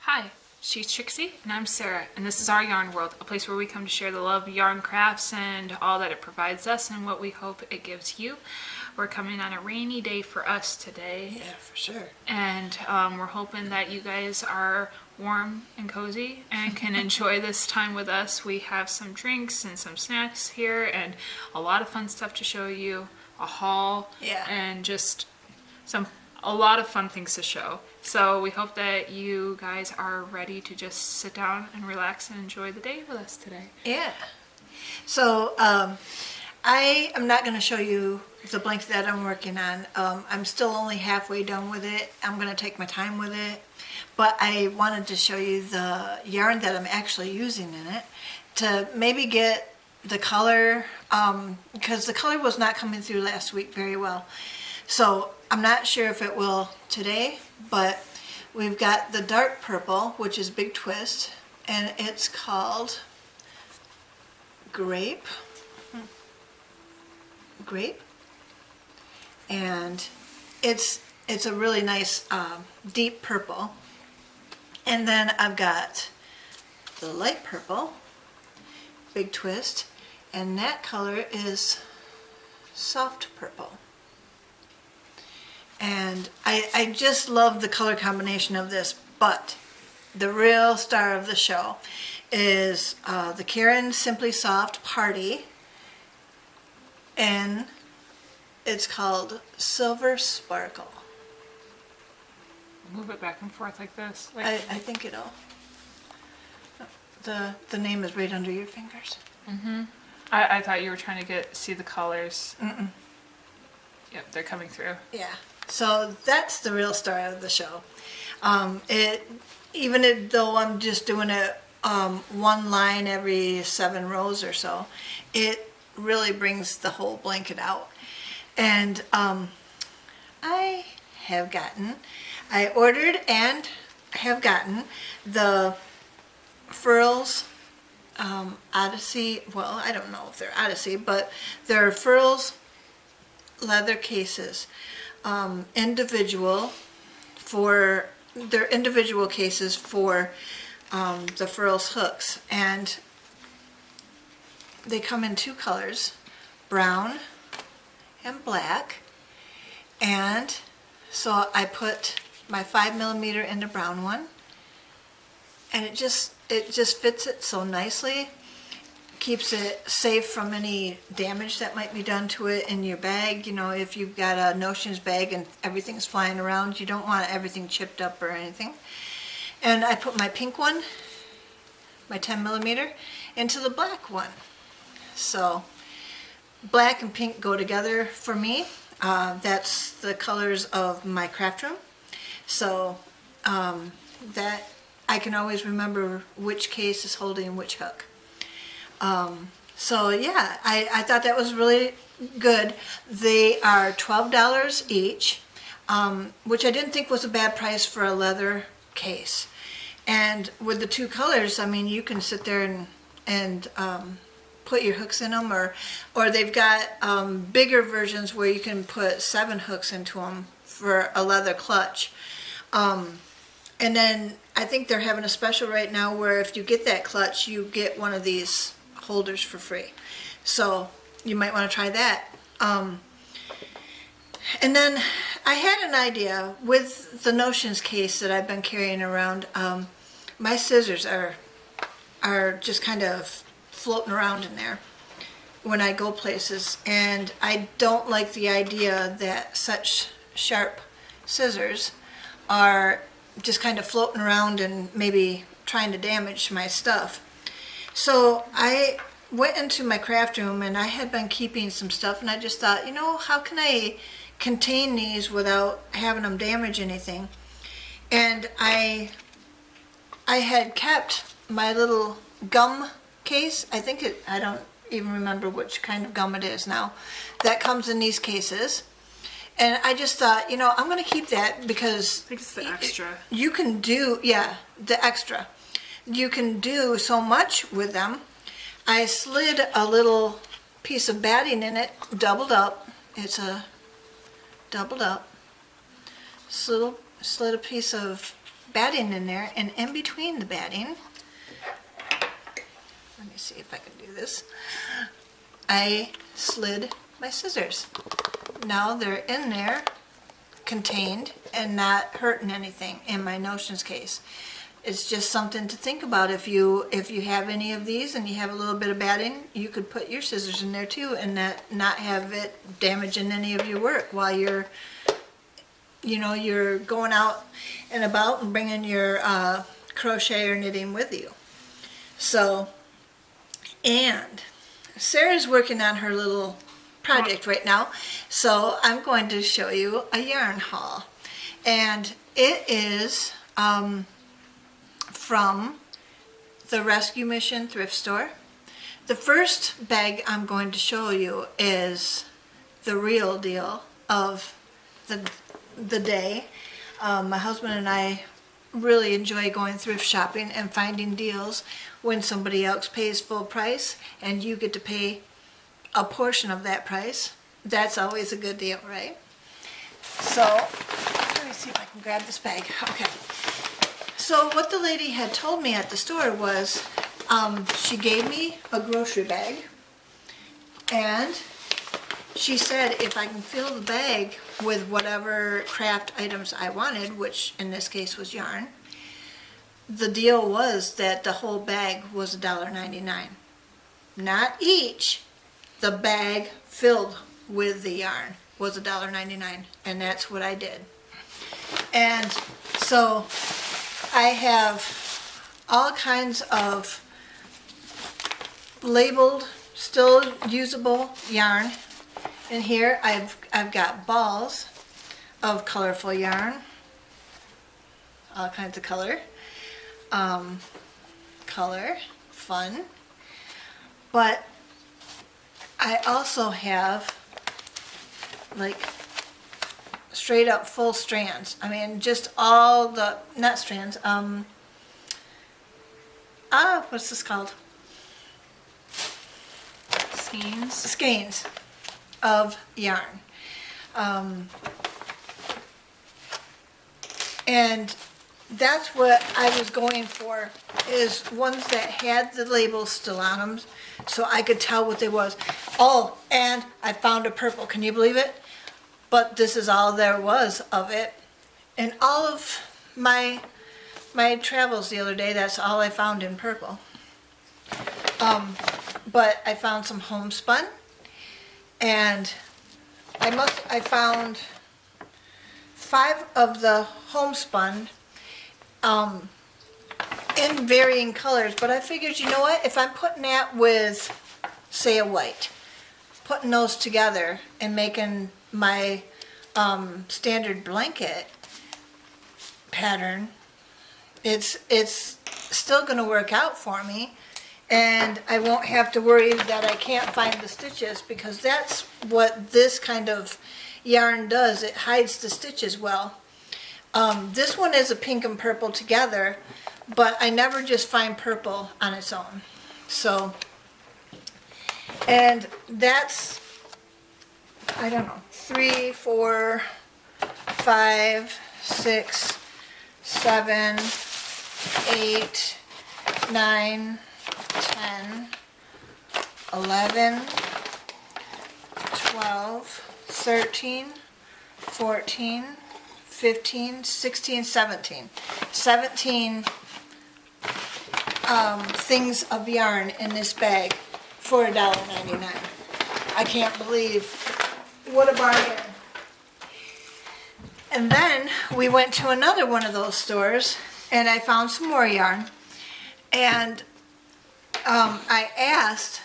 Hi, she's Trixie and I'm Sarah, and this is our Yarn World, a place where we come to share the love of yarn crafts and all that it provides us and what we hope it gives you. We're coming on a rainy day for us today. Yeah, for sure. And we're hoping that you guys are warm and cozy and can enjoy this time with us. We have some drinks and some snacks here and a lot of fun stuff to show you, a haul, and just a lot of fun things to show. So we hope that you guys are ready to just sit down and relax and enjoy the day with us today. Yeah. So I am not going to show you the blanket that I'm working on. I'm still only halfway done with it. I'm going to take my time with it. But I wanted to show you the yarn that I'm actually using in it to maybe get the color, because the color was not coming through last week very well. So I'm not sure if it will today, but we've got the dark purple, which is Big Twist, and it's called Grape, and it's a really nice deep purple. And then I've got the light purple, Big Twist, and that color is soft purple. And I just love the color combination of this, but the real star of the show is the Karen Simply Soft Party, and it's called Silver Sparkle. Move it back and forth like this. I think it'll, the name is right under your fingers. Mm-hmm. I thought you were trying to see the colors. Mm-mm. Yep, they're coming through. Yeah. So that's the real star of the show. Even though I'm just doing it one line every 7 rows or so, it really brings the whole blanket out. And I ordered and have gotten the Furls Odyssey. Well, I don't know if they're Odyssey, but they're Furls leather cases. Individual cases for the Furls hooks, and they come in 2 colors, brown and black. And so I put my 5mm in the brown one, and it just fits it so nicely. Keeps it safe from any damage that might be done to it in your bag. You know, if you've got a Notions bag and everything's flying around, you don't want everything chipped up or anything. And I put my pink one, my 10mm, into the black one. So black and pink go together for me. That's the colors of my craft room. So that I can always remember which case is holding which hook. So yeah, I thought that was really good. They are $12 each, which I didn't think was a bad price for a leather case. And with the 2 colors, I mean, you can sit there and put your hooks in them, or they've got bigger versions where you can put 7 hooks into them for a leather clutch. And then I think they're having a special right now where if you get that clutch, you get one of these holders for free. So you might want to try that. And then I had an idea with the Notions case that I've been carrying around. My scissors are just kind of floating around in there when I go places, and I don't like the idea that such sharp scissors are just kind of floating around and maybe trying to damage my stuff. So I went into my craft room, and I had been keeping some stuff, and I just thought, you know, how can I contain these without having them damage anything? And I had kept my little gum case. I don't even remember which kind of gum it is now, that comes in these cases. And I just thought, you know, I'm going to keep that because I think it's the extra. You can do, the extra. You can do so much with them. I slid a little piece of batting in it, doubled up. It's a doubled up. Slid a piece of batting in there, and in between the batting, let me see if I can do this, I slid my scissors. Now they're in there, contained, and not hurting anything in my notions case. It's just something to think about. If you have any of these and you have a little bit of batting, you could put your scissors in there too and not have it damaging any of your work while you're going out and about and bringing your crochet or knitting with you. So, and Sarah's working on her little project right now, so I'm going to show you a yarn haul, and it is from the Rescue Mission thrift store. The first bag I'm going to show you is the real deal of the day. My husband and I really enjoy going thrift shopping and finding deals when somebody else pays full price and you get to pay a portion of that price. That's always a good deal, right? So let me see if I can grab this bag. Okay. So what the lady had told me at the store was she gave me a grocery bag, and she said if I can fill the bag with whatever craft items I wanted, which in this case was yarn, the deal was that the whole bag was $1.99. Not each, the bag filled with the yarn was $1.99, and that's what I did. And so I have all kinds of labeled, still usable yarn. In here I've got balls of colorful yarn, all kinds of color, fun. But I also have like straight up full strands. I mean, just all the, not strands, what's this called? Skeins. Skeins of yarn. And that's what I was going for, is ones that had the labels still on them so I could tell what they was. Oh, and I found a purple. Can you believe it? But this is all there was of it. And all of my travels the other day, that's all I found in purple. But I found some homespun, and I found 5 of the homespun in varying colors, but I figured, you know what, if I'm putting that with, say, a white, putting those together and making my standard blanket pattern, it's still going to work out for me, and I won't have to worry that I can't find the stitches, because that's what this kind of yarn does. It hides the stitches well. This one is a pink and purple together, but I never just find purple on its own. So, and that's, I don't know, 3, 4, 5, 6, 7, 8, 9, 10, 11, 12, 13, 14, 15, 16, 17. 17 things of yarn in this bag for $1.99. I can't believe what a bargain. And then we went to another one of those stores and I found some more yarn, and I asked,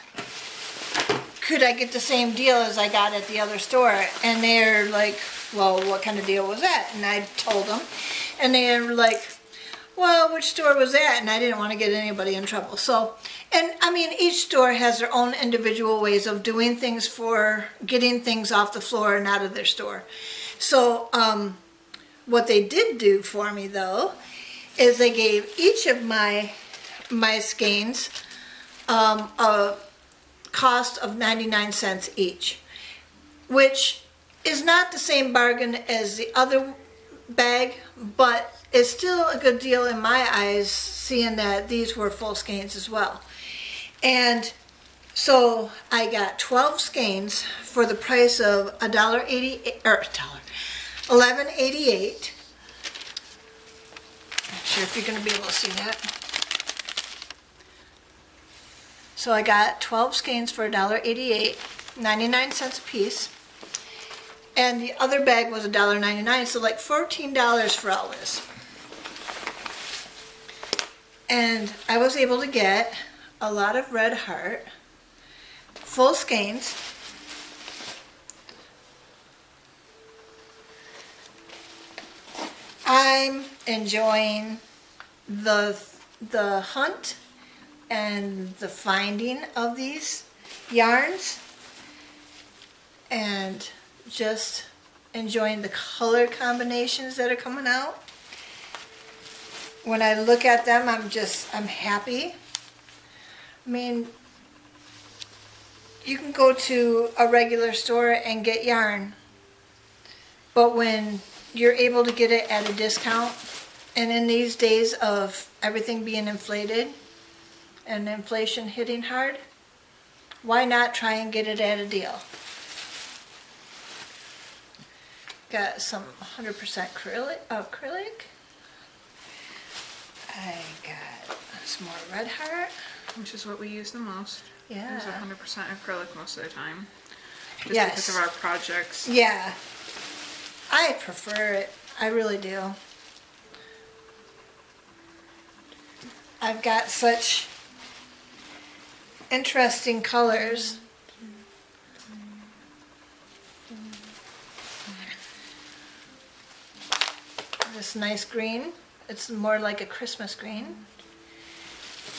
could I get the same deal as I got at the other store? And they're like, well, what kind of deal was that? And I told them, and they were like, well, which store was that? And I didn't want to get anybody in trouble. So, and I mean, each store has their own individual ways of doing things for getting things off the floor and out of their store. So what they did do for me, though, is they gave each of my skeins a cost of 99 cents each, which is not the same bargain as the other bag, but is still a good deal in my eyes, seeing that these were full skeins as well. And so I got 12 skeins for the price of $1.88 or $11.88. Not sure if you're going to be able to see that. So I got 12 skeins for $1.88, 99 cents a piece. And the other bag was $1.99, so like $14 for all this. And I was able to get a lot of red heart, full skeins. I'm enjoying the hunt and the finding of these yarns, and just enjoying the color combinations that are coming out. When I look at them, I'm happy. I mean, you can go to a regular store and get yarn, but when you're able to get it at a discount, and in these days of everything being inflated and inflation hitting hard, why not try and get it at a deal? Got some 100% acrylic. I got some more red heart. Which is what we use the most. Yeah. Use 100% acrylic most of the time. Just Yes. because of our projects. Yeah. I prefer it. I really do. I've got such interesting colors. This nice green. It's more like a Christmas green.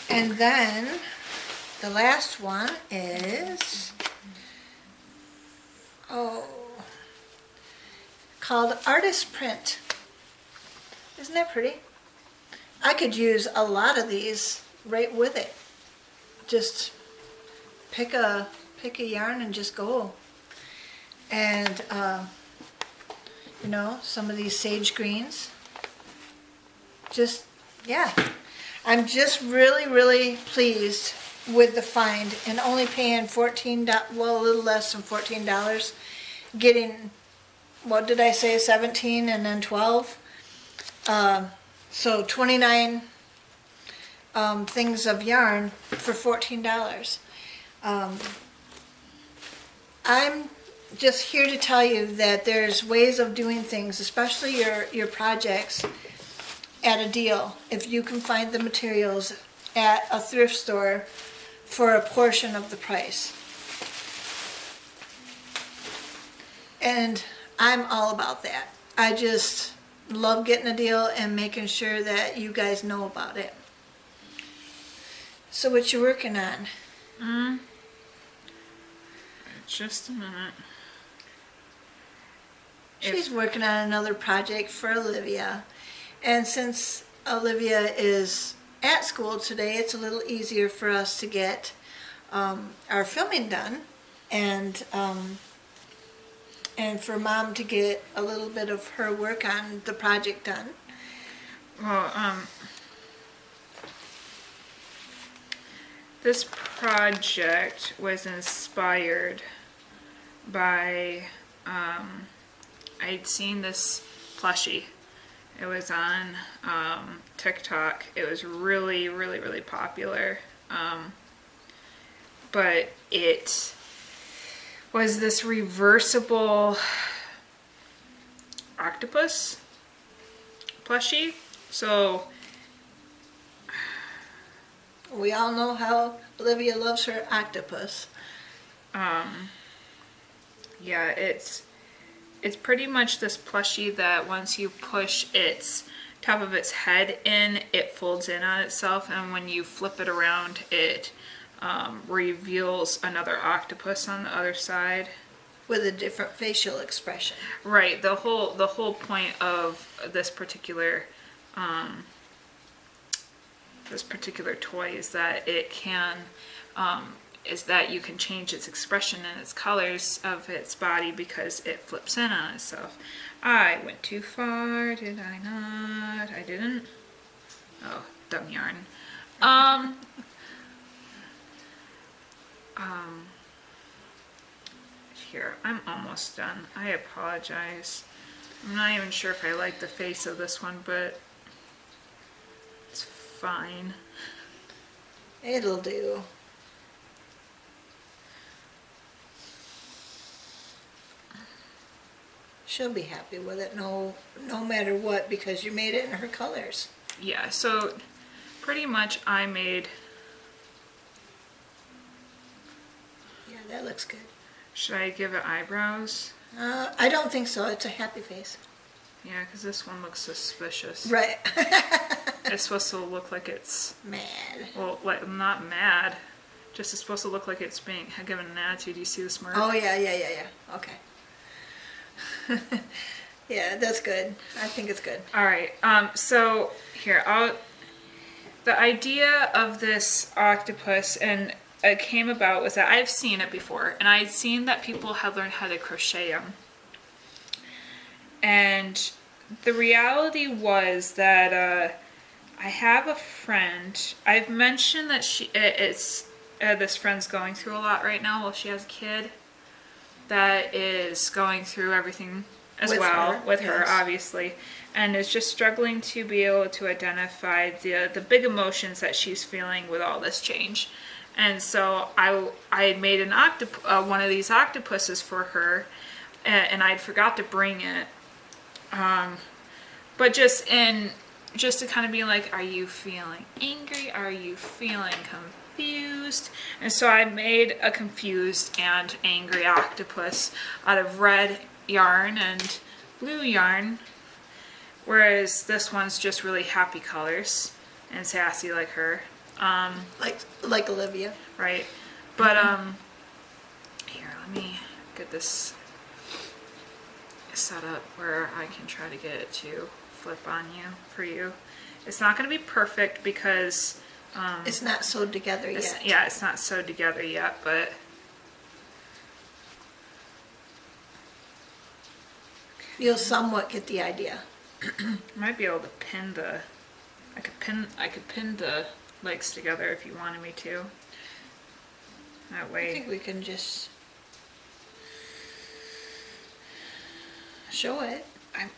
And then the last one is, called Artist Print. Isn't that pretty? I could use a lot of these right with it. Just pick a yarn and just go. And you know, some of these sage greens. Just, yeah. I'm just really pleased with the find, and only paying $14, well, a little less than $14, getting, what did I say, 17 and then 12? So 29 things of yarn for $14. I'm just here to tell you that there's ways of doing things, especially your projects, at a deal. If you can find the materials at a thrift store for a portion of the price. And I'm all about that. I just love getting a deal and making sure that you guys know about it. So what you working on? Just a minute. She's working on another project for Olivia. And since Olivia is at school today, it's a little easier for us to get our filming done, and for Mom to get a little bit of her work on the project done. Well, this project was inspired by, I'd seen this plushie. It was on TikTok. It was really popular. But it was this reversible octopus plushie. So we all know how Olivia loves her octopus. Yeah, it's pretty much this plushie that once you push its top of its head in, it folds in on itself, and when you flip it around, it reveals another octopus on the other side. With a different facial expression. Right. The whole point of this particular toy is that it can is that you can change its expression and its colors of its body because it flips in on itself. I went too far, did I not? I didn't. Oh, dumb yarn. Here, I'm almost done. I apologize. I'm not even sure if I like the face of this one, but it's fine. It'll do. She'll be happy with it, no matter what, because you made it in her colors. Yeah, so pretty much I made... Yeah, that looks good. Should I give it eyebrows? I don't think so. It's a happy face. Yeah, because this one looks suspicious. Right. It's supposed to look like it's... Mad. Well, like, not mad. Just it's supposed to look like it's being given an attitude. You see the smirk? Oh, yeah. Okay. Yeah, that's good. I think it's good. All right. So here, the idea of this octopus and it came about was that I've seen it before, and I'd seen that people had learned how to crochet them. And the reality was that I have a friend. I've mentioned that this friend's going through a lot right now. Well, she has a kid that is going through everything as With well her, with her, yes. obviously, and is just struggling to be able to identify the big emotions that she's feeling with all this change. And so I made one of these octopuses for her, and I'd forgot to bring it. But just to kind of be like, are you feeling angry? Are you feeling confused? And so I made a confused and angry octopus out of red yarn and blue yarn, whereas this one's just really happy colors and sassy like her. Like Olivia. Right. But here, let me get this set up where I can try to get it to flip on you for you. It's not going to be perfect because It's not sewed together yet. yeah, it's not sewed together yet, but You'll somewhat get the idea. I might be able to pin the I could pin the legs together if you wanted me to. That I way think we can just show it.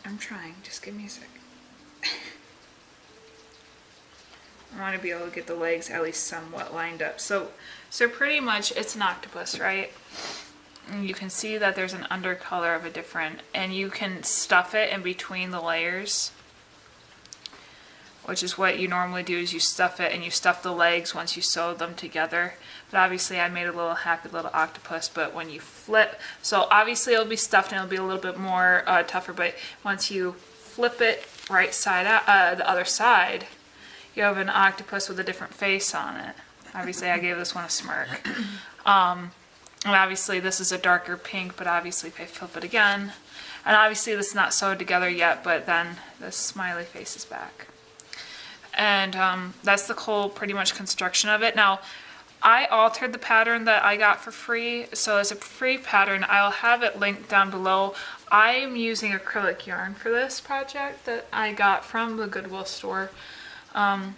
I'm trying. Just give me a sec. I want to be able to get the legs at least somewhat lined up. So pretty much it's an octopus, right? And you can see that there's an undercolor of a different, and you can stuff it in between the layers, which is what you normally do, is you stuff it and you stuff the legs once you sew them together. But obviously I made a little happy little octopus, but when you flip, so obviously it'll be stuffed and it'll be a little bit more tougher, but once you flip it right side out, the other side, you have an octopus with a different face on it. Obviously I gave this one a smirk. And obviously this is a darker pink, but obviously if I flip it again, and obviously this is not sewed together yet, but then the smiley face is back. And that's the whole pretty much construction of it. Now, I altered the pattern that I got for free, so as a free pattern, I'll have it linked down below. I'm using acrylic yarn for this project that I got from the Goodwill store. But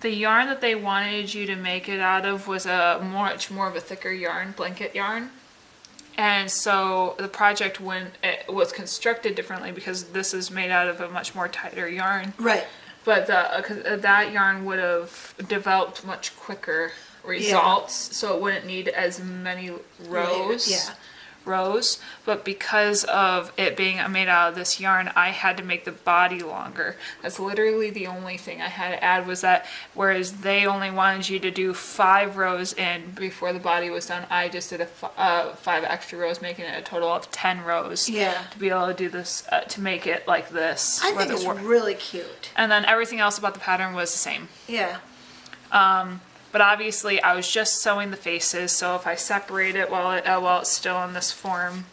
the yarn that they wanted you to make it out of was much more of a thicker yarn, blanket yarn. And so the project was constructed differently because this is made out of a much more tighter yarn. Right. But that yarn would have developed much quicker results, so it wouldn't need as many rows. Yeah. But because of it being made out of this yarn, I had to make the body longer. That's literally the only thing I had to add, was that whereas they only wanted you to do 5 rows in before the body was done, I just did 5 extra rows, making it a total of 10 rows. Yeah. To be able to do this, to make it like this. I think it's really cute. And then everything else about the pattern was the same. Yeah. But obviously I was just sewing the faces, so if I separate it while it's still in this form,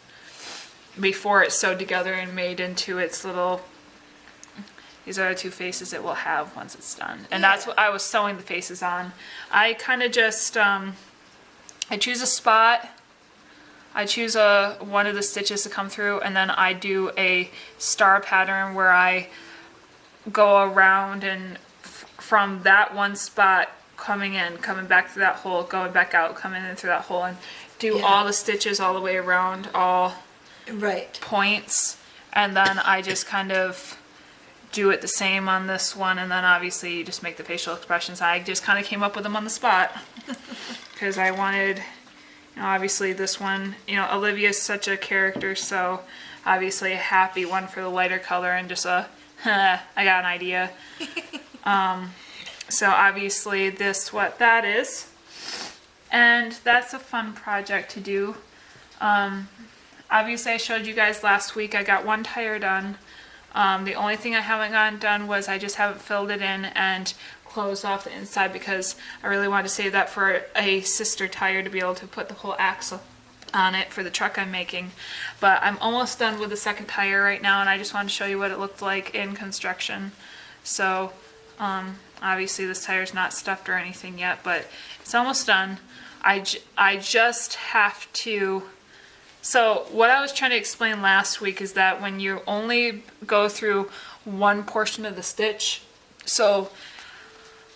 before it's sewed together and made into its little These are the two faces it will have once it's done. And that's what I was sewing the faces on. I kind of just, I choose a spot, I choose one of the stitches to come through, and then I do a star pattern where I go around and from that one spot, coming in, coming back through that hole, going back out, coming in through that hole, and do all the stitches all the way around all points. And then I just kind of do it the same on this one, and then obviously you just make the facial expressions. I just kind of came up with them on the spot because I wanted, you know, obviously this one, you know, Olivia's such a character, so obviously a happy one for the lighter color and just a, I got an idea. So obviously this, what that is, and that's a fun project to do. Obviously I showed you guys last week I got one tire done. The only thing I haven't gotten done was I just haven't filled it in and closed off the inside because I really wanted to save that for a sister tire to be able to put the whole axle on it for the truck I'm making. But I'm almost done with the second tire right now, and I just wanted to show you what it looked like in construction. So obviously this tire's not stuffed or anything yet, but it's almost done. I just have to, so what I was trying to explain last week is that when you only go through one portion of the stitch, so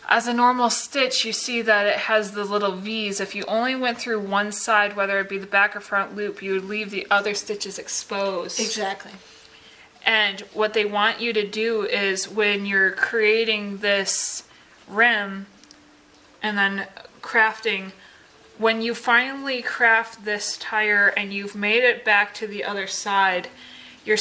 as a normal stitch you see that it has the little V's. If you only went through one side, whether it be the back or front loop, you would leave the other stitches exposed. Exactly. And what they want you to do is when you're creating this rim and then crafting, when you finally craft this tire and you've made it back to the other side, you're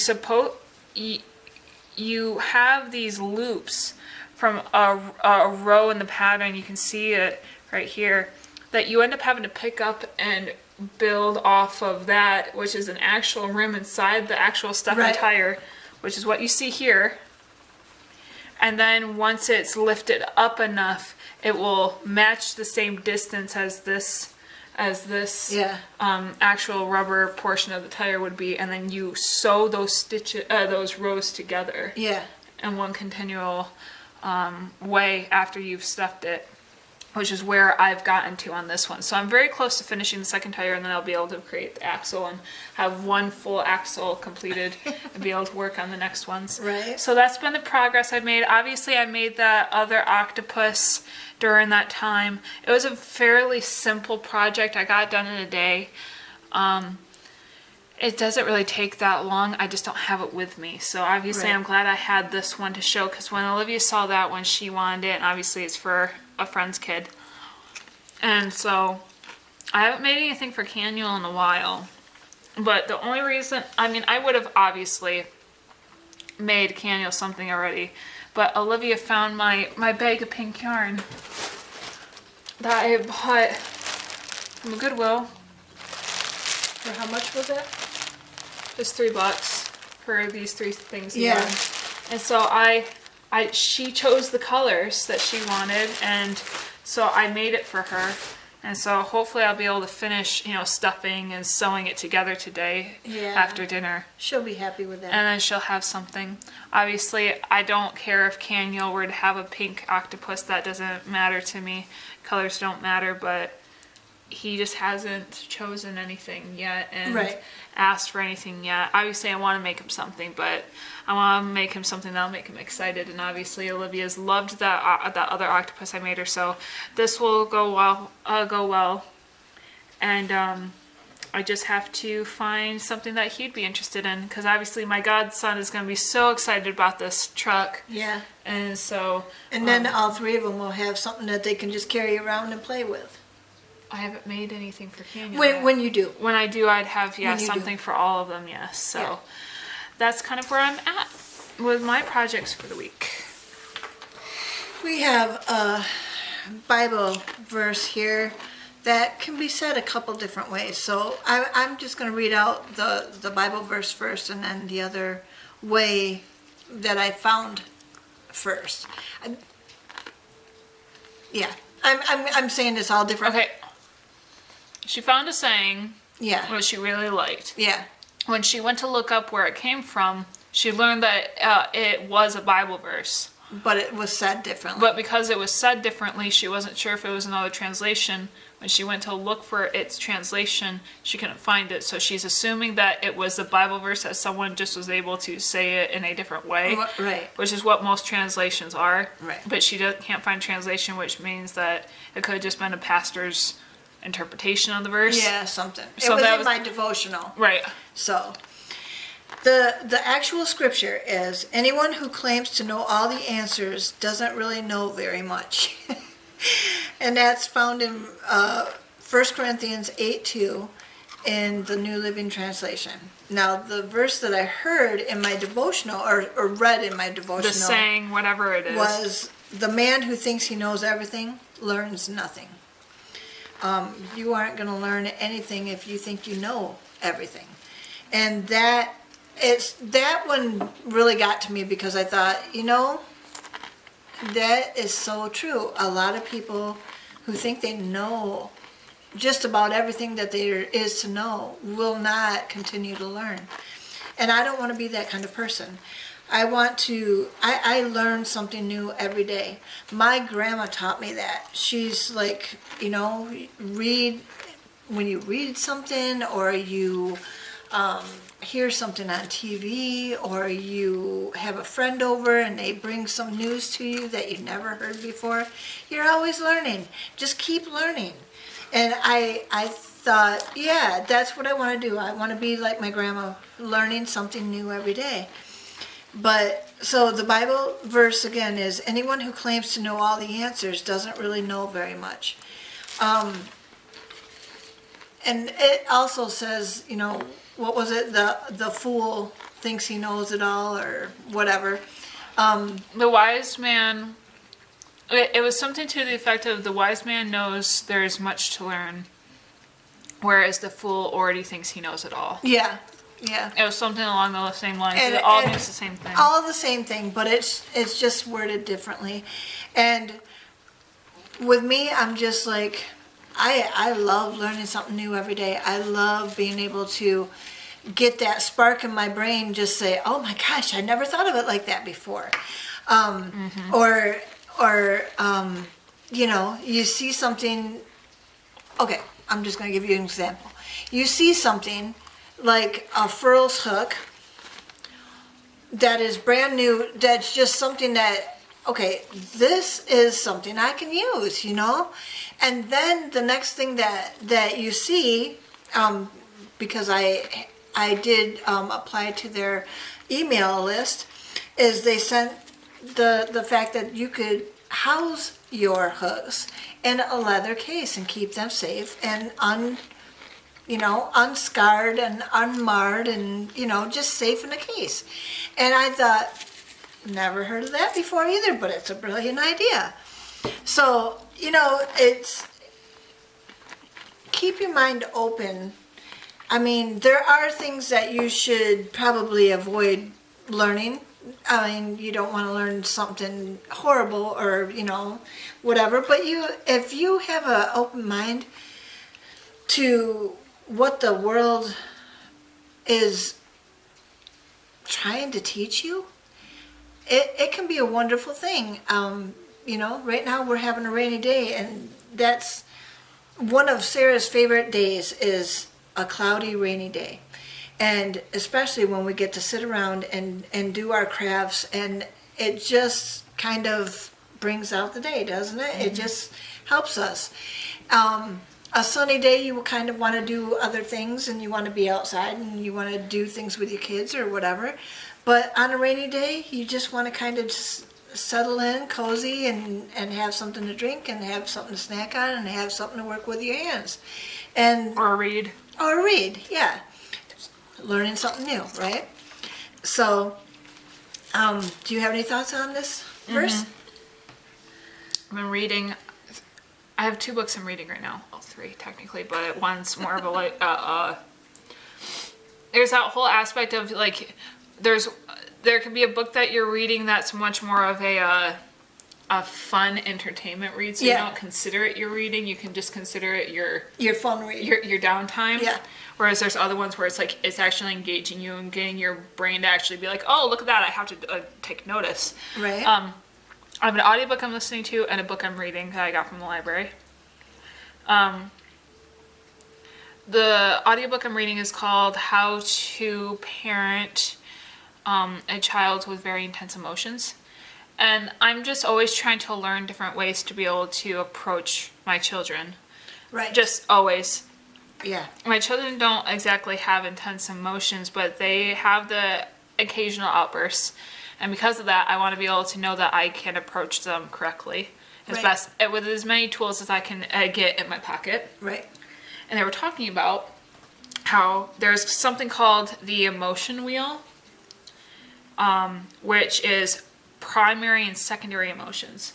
you have these loops from a row in the pattern, you can see it right here, that you end up having to pick up and build off of that, which is an actual rim inside the actual stuffing tire, which is what you see here. And then once it's lifted up enough, it will match the same distance as this actual rubber portion of the tire would be, and then you sew those stitches, those rows together in one continual way after you've stuffed it, which is where I've gotten to on this one. So I'm very close to finishing the second tire, and then I'll be able to create the axle and have one full axle completed and be able to work on the next ones. Right. So that's been the progress I've made. Obviously I made that other octopus during that time. It was a fairly simple project. I got it done in a day. It doesn't really take that long. I just don't have it with me. So obviously I'm glad I had this one to show, because when Olivia saw that one, she wanted it, and obviously it's for a friend's kid. And so I haven't made anything for Caniel in a while. But the only reason, I mean, I would have obviously made Caniel something already, but Olivia found my bag of pink yarn that I bought from Goodwill. For how much was that? Just $3 for these 3 things. Yeah. And so she chose the colors that she wanted, and so I made it for her. And so hopefully I'll be able to finish, you know, stuffing and sewing it together today after dinner. She'll be happy with that. And then she'll have something. Obviously, I don't care if Caniel were to have a pink octopus. That doesn't matter to me. Colors don't matter, but he just hasn't chosen anything yet and asked for anything yet. Obviously, I want to make him something, but I want to make him something that'll make him excited. And obviously, Olivia's loved that other octopus I made her, so this will go well. And I just have to find something that he'd be interested in, because obviously my godson is going to be so excited about this truck. Yeah. And so... And then all 3 of them will have something that they can just carry around and play with. I haven't made anything for Caniel. When you do. When I do, I'd have, something for all of them, yes. So that's kind of where I'm at with my projects for the week. We have a Bible verse here that can be said a couple different ways. So I'm just going to read out the Bible verse first, and then the other way that I found first. I'm saying this all different. Okay. She found a saying which she really liked. Yeah. When she went to look up where it came from, She learned that it was a Bible verse. But it was said differently. But because it was said differently, she wasn't sure if it was another translation. When she went to look for its translation, she couldn't find it. So she's assuming that it was the Bible verse, that someone just was able to say it in a different way. Right. Which is what most translations are. Right. But she can't find translation, which means that it could have just been a pastor's interpretation of the verse. Yeah, something. So it was that in was my devotional. Right. So, the actual scripture is, anyone who claims to know all the answers doesn't really know very much. And that's found in 1 Corinthians 8:2 in the New Living Translation. Now, the verse that I heard in my devotional, or read in my devotional, The saying, whatever it is, was, the man who thinks he knows everything learns nothing. You aren't going to learn anything if you think you know everything. And that one really got to me, because I thought, that is so true. A lot of people who think they know just about everything that there is to know will not continue to learn. And I don't want to be that kind of person. I learn something new every day. My grandma taught me that. She's like, when you read something, or you hear something on TV, or you have a friend over and they bring some news to you that you never heard before, you're always learning. Just keep learning. And I thought, yeah, that's what I want to do. I want to be like my grandma, learning something new every day. But, so the Bible verse again is, anyone who claims to know all the answers doesn't really know very much. And it also says, what was it? The fool thinks he knows it all, or whatever. the wise man, it was something to the effect of, the wise man knows there is much to learn, whereas the fool already thinks he knows it all. Yeah, yeah. It was something along the same lines. And- It all and means the same thing. All the same thing, but it's just worded differently. And with me, I'm just like, I love learning something new every day. I love being able to get that spark in my brain, just say, oh my gosh, I never thought of it like that before. Or you see something, okay, I'm just going to give you an example. You see something like a furls hook that is brand new, that's just something that, okay, this is something I can use, And then the next thing that you see, because I did apply to their email list, is they sent the fact that you could house your hooks in a leather case and keep them safe and unscarred and unmarred and, just safe in a case. And I thought, never heard of that before either, but it's a brilliant idea. So, it's, keep your mind open. I mean, there are things that you should probably avoid learning. I mean, you don't want to learn something horrible or, whatever. But if you have an open mind to what the world is trying to teach you, it can be a wonderful thing. Right now we're having a rainy day, and that's one of Sarah's favorite days, is a cloudy, rainy day. And especially when we get to sit around and do our crafts, and it just kind of brings out the day, doesn't it? Mm-hmm. It just helps us. A sunny day, you will kind of want to do other things, and you want to be outside, and you want to do things with your kids or whatever. But on a rainy day, you just want to kind of just settle in, cozy, and have something to drink, and have something to snack on, and have something to work with your hands. Or read. Or read, yeah. Learning something new, right? So, do you have any thoughts on this verse? I've been reading. I have 2 books I'm reading right now. Well, 3 technically, but one's more of a there's that whole aspect of like, there can be a book that you're reading that's much more of a fun entertainment read, so you don't consider it your reading. You can just consider it your Your fun read. your downtime. Yeah. Whereas there's other ones where it's like, it's actually engaging you and getting your brain to actually be like, oh, look at that, I have to take notice. Right. I have an audiobook I'm listening to and a book I'm reading that I got from the library. The audiobook I'm reading is called How to Parent a Child with Very Intense Emotions. And I'm just always trying to learn different ways to be able to approach my children. Right. Just always. Yeah. My children don't exactly have intense emotions, but they have the occasional outbursts. And because of that, I want to be able to know that I can approach them correctly as Right. best, with as many tools as I can get in my pocket. Right. And they were talking about how there's something called the emotion wheel, which is primary and secondary emotions.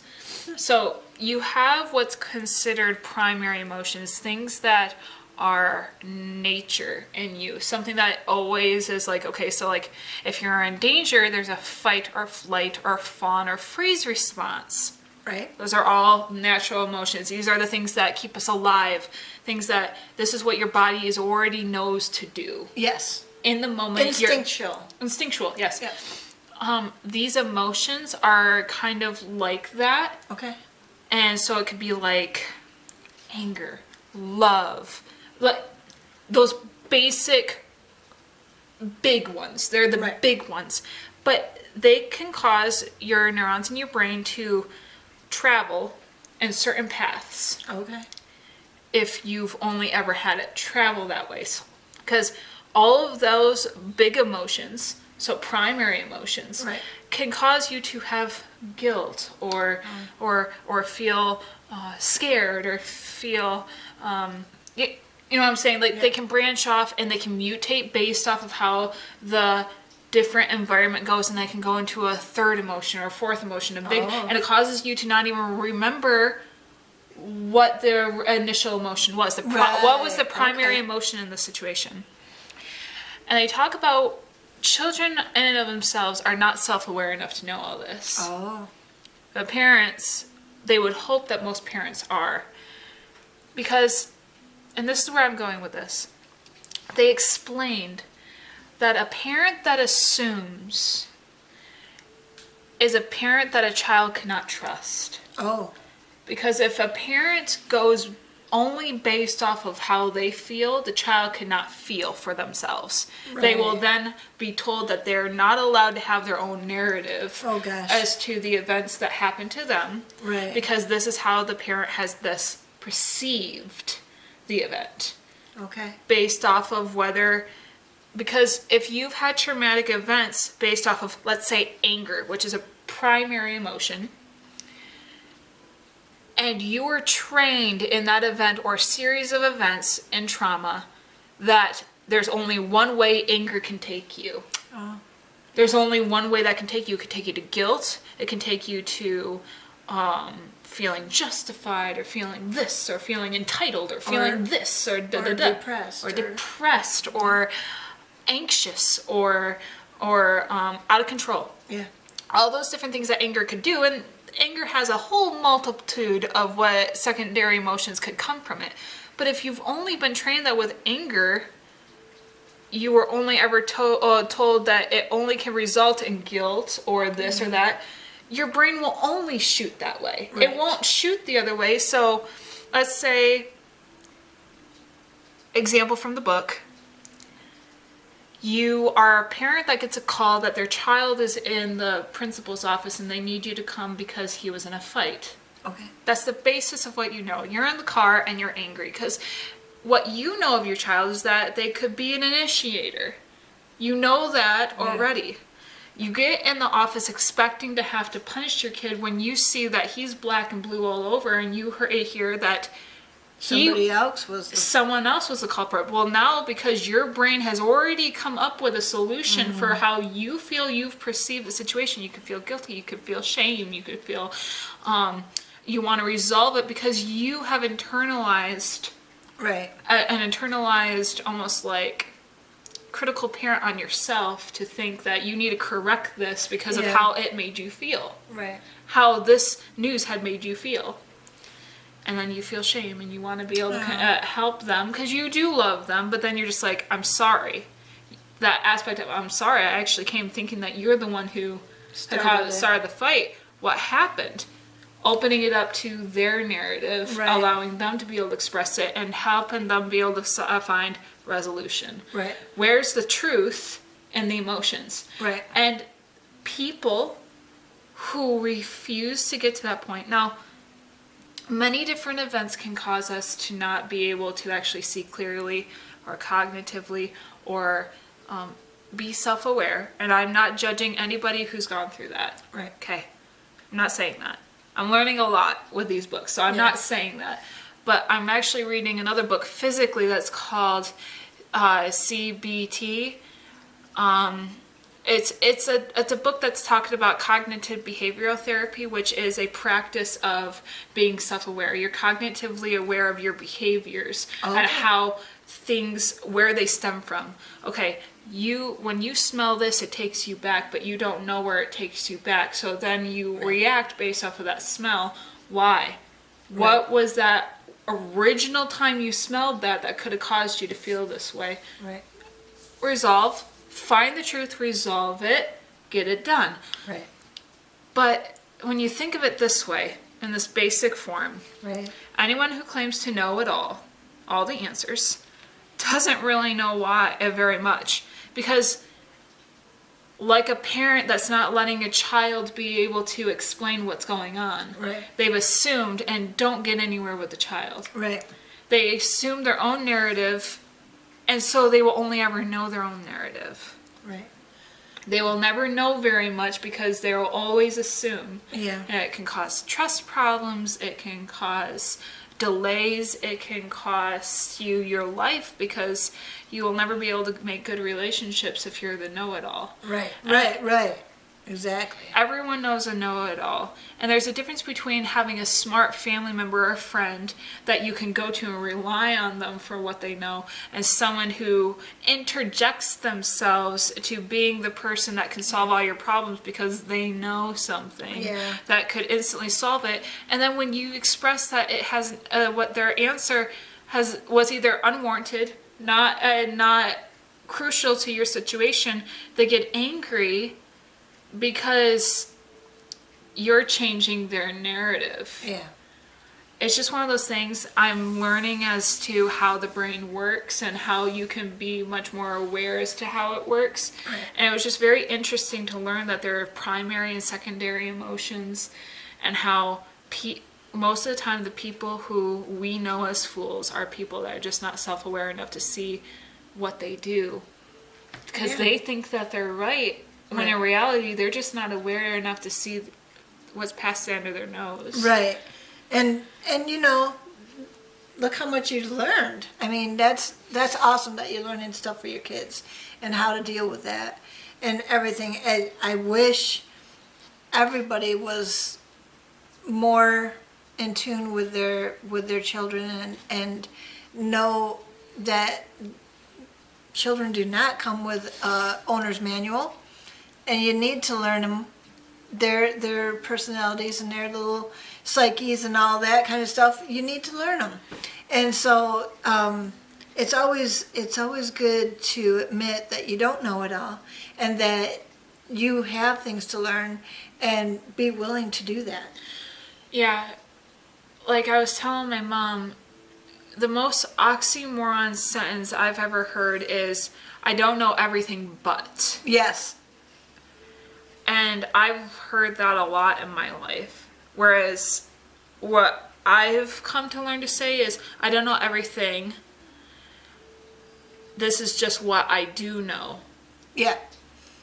So you have what's considered primary emotions, things that are nature in you, something that always is like, okay, so like if you're in danger, there's a fight or flight or fawn or freeze response. Right. Those are all natural emotions. These are the things that keep us alive. Things that this is what your body is already knows to do. Yes. In the moment. Instinctual. Instinctual, yes. Yeah. These emotions are kind of like that. Okay. And so it could be like anger, love, like those basic big ones. They're the Right. big ones. But they can cause your neurons in your brain to travel in certain paths Okay. if you've only ever had it travel that way. Because all of those big emotions, so primary emotions, Right. can cause you to have guilt or feel scared or feel you know what I'm saying? Like they can branch off and they can mutate based off of how the different environment goes, and they can go into a third emotion or a fourth emotion, and it causes you to not even remember what the initial emotion was. What was the primary emotion in the situation? And they talk about children in and of themselves are not self-aware enough to know all this. Oh. But parents, they would hope that most parents are. Because, and this is where I'm going with this, they explained that a parent that assumes is a parent that a child cannot trust. Oh. Because if a parent goes only based off of how they feel, the child cannot feel for themselves. Right. They will then be told that they're not allowed to have their own narrative as to the events that happen to them. Right. Because this is how the parent has this perceived the event. Okay. Based off of whether, because if you've had traumatic events based off of, let's say, anger, which is a primary emotion, and you were trained in that event or series of events in trauma that there's only one way anger can take you. Oh. There's only one way that can take you. It can take you to guilt. It can take you to feeling justified, or feeling this, or feeling entitled, or feeling this, or depressed, or depressed, or anxious, or out of control. Yeah. All those different things that anger could do, and anger has a whole multitude of what secondary emotions could come from it. But if you've only been trained that with anger, you were only ever told that it only can result in guilt or this or that, your brain will only shoot that way. Right. It won't shoot the other way. So let's say, example from the book, you are a parent that gets a call that their child is in the principal's office and they need you to come because he was in a fight. Okay. That's the basis of what you know. You're in the car and you're angry because what you know of your child is that they could be an initiator. You know that already. You get in the office expecting to have to punish your kid when you see that he's black and blue all over, and you hear that someone else was the culprit. Well, now because your brain has already come up with a solution for how you feel you've perceived the situation, you could feel guilty, you could feel shame, you could feel you want to resolve it because you have internalized an internalized almost like critical parent on yourself to think that you need to correct this because of how it made you feel. Right. How this news had made you feel. and then you feel shame and you want to be able to help them because you do love them, but then you're just like, I'm sorry. That aspect of I'm sorry, I actually came thinking that you're the one who started the fight. What happened? Opening it up to their narrative, allowing them to be able to express it, and helping them be able to find resolution. Right. Where's the truth in the emotions? Right. And people who refuse to get to that point. Now, many different events can cause us to not be able to actually see clearly or cognitively or be self-aware. And I'm not judging anybody who's gone through that. Right. Okay. I'm not saying that. I'm learning a lot with these books, so I'm not saying that. But I'm actually reading another book physically that's called CBT. It's a book that's talking about cognitive behavioral therapy, which is a practice of being self-aware. You're cognitively aware of your behaviors and how things, where they stem from. Okay, when you smell this, it takes you back, but you don't know where it takes you back. So then you react based off of that smell. Why? Right. What was that original time you smelled that could have caused you to feel this way? Right. Resolve. Find the truth, resolve it, get it done. Right. But when you think of it this way, in this basic form, anyone who claims to know it all the answers, doesn't really know why very much. Because like a parent that's not letting a child be able to explain what's going on, they've assumed and don't get anywhere with the child. Right. They assume their own narrative, and so they will only ever know their own narrative. Right. They will never know very much because they will always assume. Yeah. And it can cause trust problems. It can cause delays. It can cost you your life because you will never be able to make good relationships if you're the know-it-all. Right. Right. Exactly. Everyone knows a know-it-all. And there's a difference between having a smart family member or a friend that you can go to and rely on them for what they know, and someone who interjects themselves to being the person that can solve all your problems because they know something that could instantly solve it. And then when you express that it has what their answer was either unwarranted, not crucial to your situation, they get angry because you're changing their narrative. Yeah. It's just one of those things I'm learning as to how the brain works and how you can be much more aware as to how it works. Right. And it was just very interesting to learn that there are primary and secondary emotions, and how most of the time the people who we know as fools are people that are just not self-aware enough to see what they do. Because they think that they're right. When in reality, they're just not aware enough to see what's passed under their nose. Right. And you know, look how much you learned. I mean, that's awesome that you're learning stuff for your kids and how to deal with that and everything. And I wish everybody was more in tune with their children and know that children do not come with owner's manual. And you need to learn them, their personalities and their little psyches and all that kind of stuff. You need to learn them, and so it's always good to admit that you don't know it all, and that you have things to learn, and be willing to do that. Yeah, like I was telling my mom, the most oxymoron sentence I've ever heard is, "I don't know everything, but." Yes. And I've heard that a lot in my life. Whereas what I've come to learn to say is, I don't know everything. This is just what I do know. Yeah.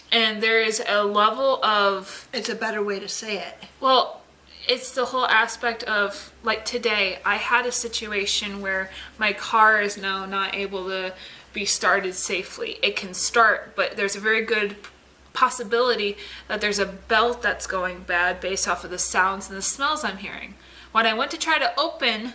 And there is a level of... It's a better way to say it. Well, it's the whole aspect of, like today, I had a situation where my car is now not able to be started safely. It can start, but there's a very good possibility that there's a belt that's going bad based off of the sounds and the smells I'm hearing. When I went to try to open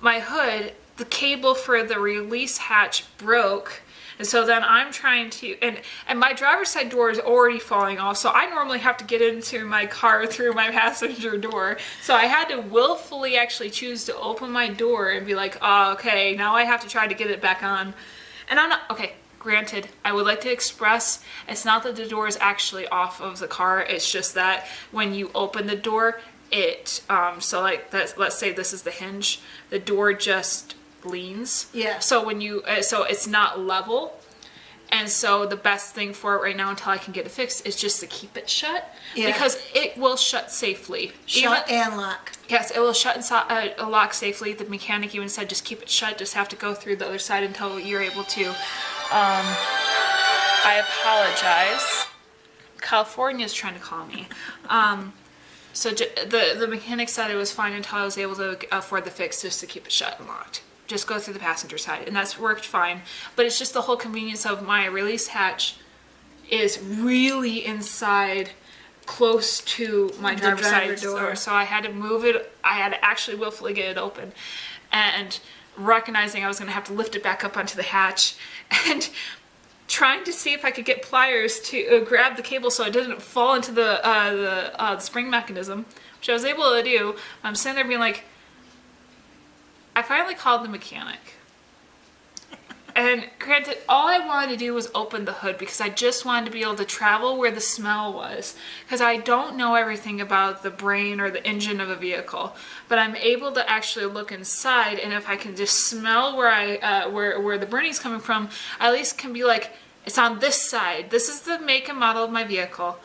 my hood, the cable for the release hatch broke, And so then I'm trying to, and my driver's side door is already falling off. So I normally have to get into my car through my passenger door. So I had to willfully actually choose to open my door and be like, oh, okay, now I have to try to get it back on. And I'm not, okay, granted, I would like to express, it's not that the door is actually off of the car. It's just that when you open the door, it, so like, let's say this is the hinge, the door just leans. Yeah. So when you, so it's not level. And so the best thing for it right now until I can get it fixed is just to keep it shut. Yeah. Because it will shut safely. Shut and lock. Yes, it will shut and lock safely. The mechanic even said just keep it shut, just have to go through the other side until you're able to. I apologize. California's trying to call me. So the mechanic said it was fine until I was able to afford the fix just to keep it shut and locked. Just go through the passenger side, and that's worked fine. But it's just the whole convenience of my release hatch is really inside, close to my driver's side door. So I had to move it. I had to actually willfully get it open, and recognizing I was going to have to lift it back up onto the hatch, and trying to see if I could get pliers to grab the cable so it didn't fall into the spring mechanism, which I was able to do. I'm sitting there being like, I finally called the mechanic. And granted, all I wanted to do was open the hood because I just wanted to be able to travel where the smell was. Because I don't know everything about the brain or the engine of a vehicle, but I'm able to actually look inside, and if I can just smell where the burning's coming from, I at least can be like, it's on this side. This is the make and model of my vehicle,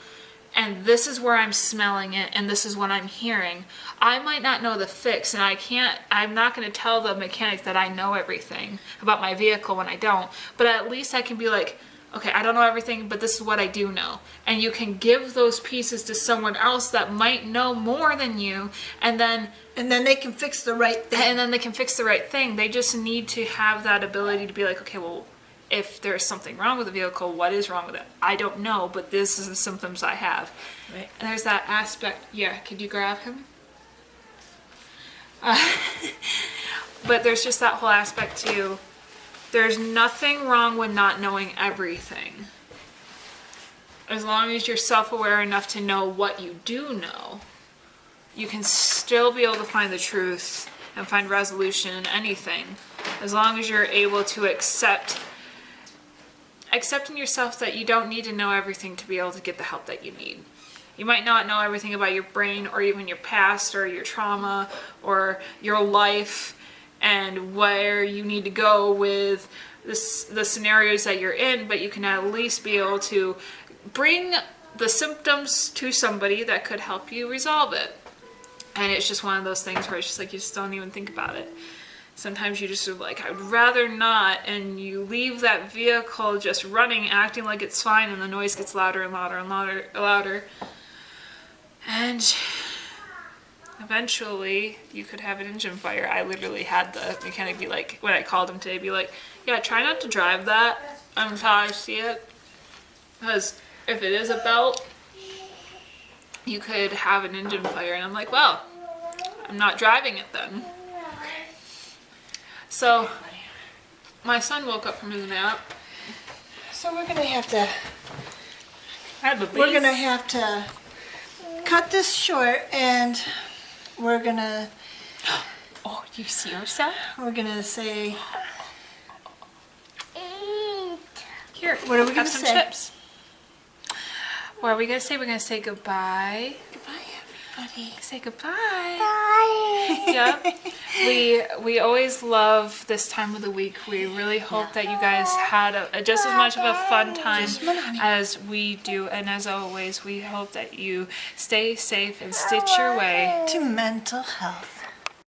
and this is where I'm smelling it, and this is what I'm hearing. I might not know the fix, and I'm not going to tell the mechanic that I know everything about my vehicle when I don't, but at least I can be like, okay, I don't know everything, but this is what I do know. And you can give those pieces to someone else that might know more than you, and then they can fix the right thing. And then they can fix the right thing. They just need to have that ability to be like, okay, well, if there's something wrong with the vehicle, what is wrong with it? I don't know, but this is the symptoms I have. Right. And there's that aspect. Yeah, could you grab him? But there's just that whole aspect too. There's nothing wrong with not knowing everything. As long as you're self-aware enough to know what you do know, you can still be able to find the truth and find resolution in anything. As long as you're able to accepting yourself that you don't need to know everything to be able to get the help that you need. You might not know everything about your brain or even your past or your trauma or your life and where you need to go with the scenarios that you're in, but you can at least be able to bring the symptoms to somebody that could help you resolve it. And it's just one of those things where it's just like you just don't even think about it. Sometimes you just are like, I'd rather not, and you leave that vehicle just running, acting like it's fine, and the noise gets louder and louder and louder. And eventually, you could have an engine fire. I literally had the mechanic be like, when I called him today, be like, yeah, try not to drive that until I see it. Because if it is a belt, you could have an engine fire. And I'm like, well, I'm not driving it then. So, my son woke up from his nap. So we're gonna have to cut this short, and we're gonna. Oh, you see yourself? We're gonna say. Here, what are we gonna some say? Chips. What are we gonna say? We're gonna say goodbye. Goodbye, everybody. Say goodbye. Bye. Yep. We always love this time of the week. We really hope that you guys had just as much of a fun time as we do. And as always, we hope that you stay safe and stitch your way to mental health.